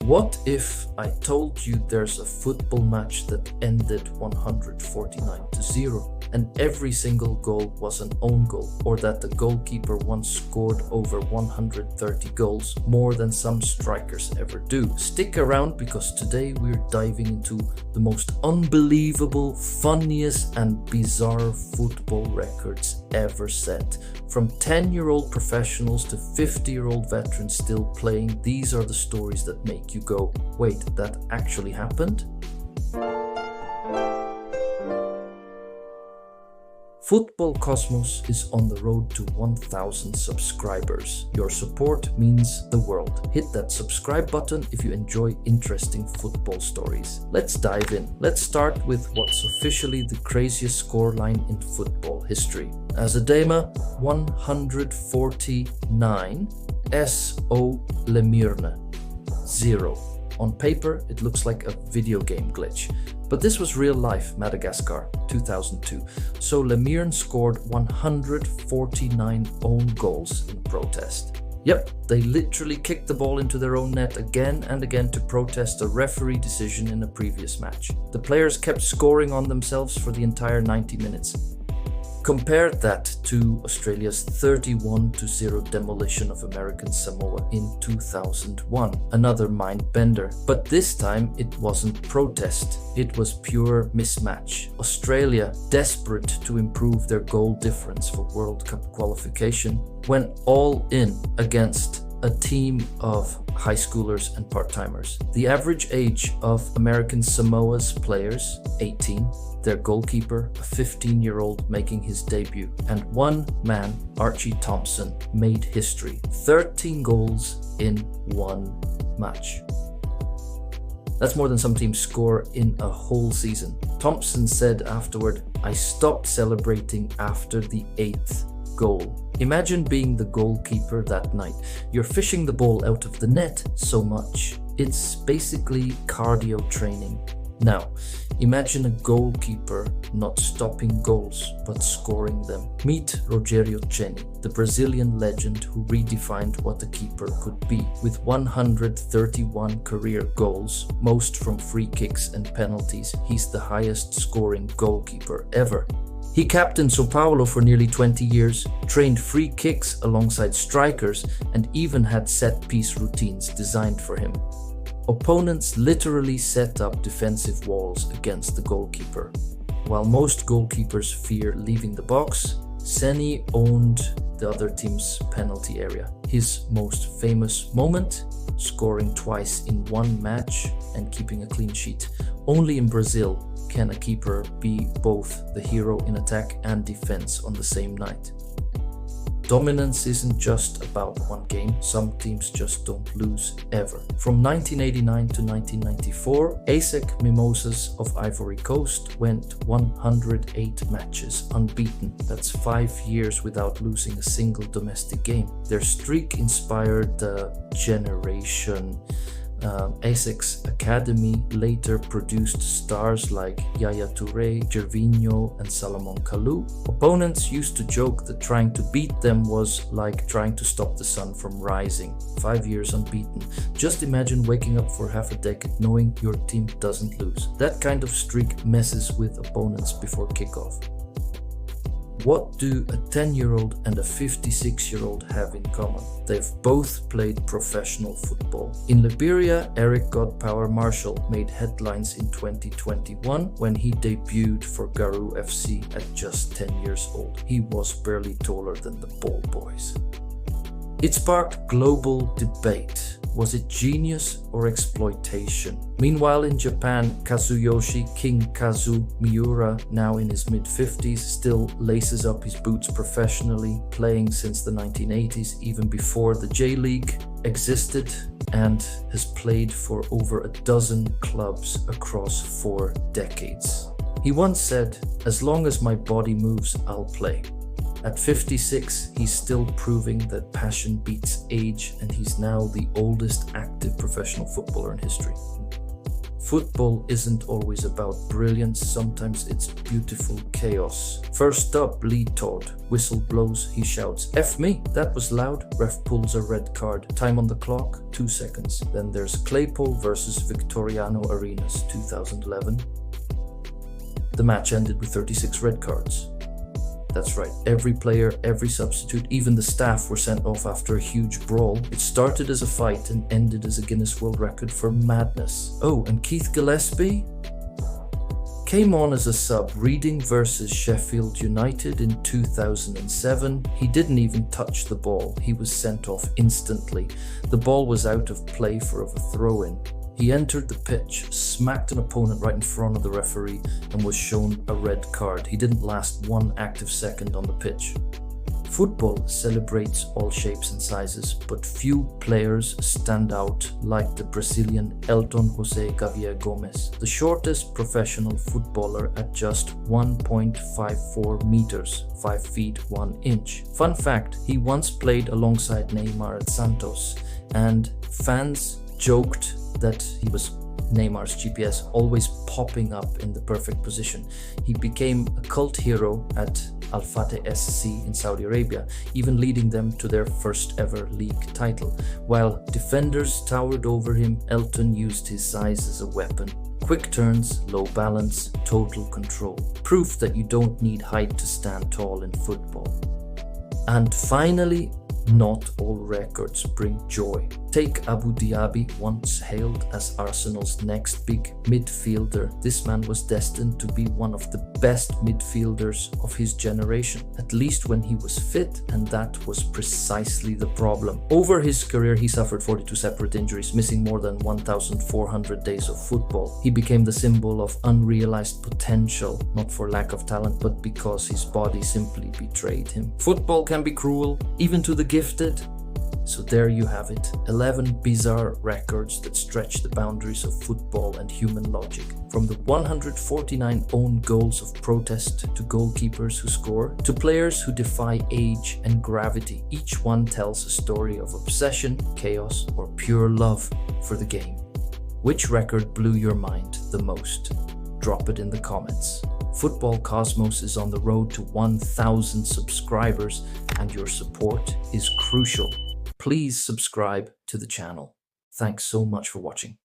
What if I told you there's a football match that ended 149-0 and every single goal was an own goal, or that the goalkeeper once scored over 130 goals, more than some strikers ever do? Stick around, because today we're diving into the most unbelievable, funniest and bizarre football records ever set. From 10-year-old professionals to 50-year-old veterans still playing, these are the stories that make you go, wait, that actually happened? Football Cosmos is on the road to 1,000 subscribers. Your support means the world. Hit that subscribe button if you enjoy interesting football stories. Let's dive in. Let's start with what's officially the craziest scoreline in football history. Azadema 149, SO Lemurne 0. On paper, it looks like a video game glitch. But this was real life Madagascar, 2002. So Lemurne scored 149 own goals in protest. Yep, they literally kicked the ball into their own net again and again to protest a referee decision in a previous match. The players kept scoring on themselves for the entire 90 minutes. Compare that to Australia's 31-0 demolition of American Samoa in 2001. Another mind bender. But this time it wasn't protest, it was pure mismatch. Australia, desperate to improve their goal difference for World Cup qualification, went all in against a team of high schoolers and part-timers. The average age of American Samoa's players, 18. Their goalkeeper, a 15-year-old making his debut. And one man, Archie Thompson, made history. 13 goals in one match. That's more than some teams score in a whole season. Thompson said afterward, "I stopped celebrating after the 8th goal." Imagine being the goalkeeper that night. You're fishing the ball out of the net so much. It's basically cardio training. Now, imagine a goalkeeper not stopping goals, but scoring them. Meet Rogério Ceni, the Brazilian legend who redefined what a keeper could be. With 131 career goals, most from free kicks and penalties, he's the highest scoring goalkeeper ever. He captained São Paulo for nearly 20 years, trained free kicks alongside strikers, and even had set-piece routines designed for him. Opponents literally set up defensive walls against the goalkeeper. While most goalkeepers fear leaving the box, Ceni owned the other team's penalty area. His most famous moment? Scoring twice in one match and keeping a clean sheet. Only in Brazil can a keeper be both the hero in attack and defense on the same night. Dominance isn't just about one game, some teams just don't lose ever. From 1989 to 1994, ASEC Mimosas of Ivory Coast went 108 matches unbeaten. That's 5 years without losing a single domestic game. Their streak inspired the generation. ASEC's academy later produced stars like Yaya Touré, Gervinho and Salomon Kalou. Opponents used to joke that trying to beat them was like trying to stop the sun from rising. 5 years unbeaten. Just imagine waking up for half a decade knowing your team doesn't lose. That kind of streak messes with opponents before kickoff. What do a 10-year-old and a 56-year-old have in common? They've both played professional football. In Liberia, Eric Godpower Marshall made headlines in 2021 when he debuted for Garou FC at just 10 years old. He was barely taller than the Ball Boys. It sparked global debate. Was it genius or exploitation? Meanwhile, in Japan, Kazuyoshi King Kazu Miura, now in his mid-50s, still laces up his boots professionally, playing since the 1980s, even before the J-League existed, and has played for over a dozen clubs across 4 decades. He once said, "As long as my body moves, I'll play." At 56, he's still proving that passion beats age, and he's now the oldest active professional footballer in history. Football isn't always about brilliance, sometimes it's beautiful chaos. First up, Lee Todd. Whistle blows, he shouts, "F me!" That was loud. Ref pulls a red card. Time on the clock, 2 seconds. Then there's Claypole versus Victoriano Arenas, 2011. The match ended with 36 red cards. That's right, every player, every substitute, even the staff were sent off after a huge brawl. It started as a fight and ended as a Guinness World Record for madness. Oh, and Keith Gillespie came on as a sub. Reading versus Sheffield United in 2007. He didn't even touch the ball. He was sent off instantly. The ball was out of play for a throw-in. He entered the pitch, smacked an opponent right in front of the referee, and was shown a red card. He didn't last 1 active second on the pitch. Football celebrates all shapes and sizes, but few players stand out like the Brazilian Elton José Xavier Gomes, the shortest professional footballer at just 1.54 meters, 5 feet 1 inch. Fun fact, he once played alongside Neymar at Santos, and fans joked that he was Neymar's GPS, always popping up in the perfect position. He became a cult hero at Al Fateh SC in Saudi Arabia, even leading them to their first ever league title. While defenders towered over him, Elton used his size as a weapon. Quick turns, low balance, total control. Proof that you don't need height to stand tall in football. And finally, not all records bring joy. Take Abu Diaby, once hailed as Arsenal's next big midfielder. This man was destined to be one of the best midfielders of his generation, at least when he was fit, and that was precisely the problem. Over his career, he suffered 42 separate injuries, missing more than 1,400 days of football. He became the symbol of unrealized potential, not for lack of talent, but because his body simply betrayed him. Football can be cruel, even to the gifted. So there you have it, 11 bizarre records that stretch the boundaries of football and human logic. From the 149 own goals of protest to goalkeepers who score, to players who defy age and gravity, each one tells a story of obsession, chaos, or pure love for the game. Which record blew your mind the most? Drop it in the comments. Football Cosmos is on the road to 1,000 subscribers, and your support is crucial. Please subscribe to the channel. Thanks so much for watching.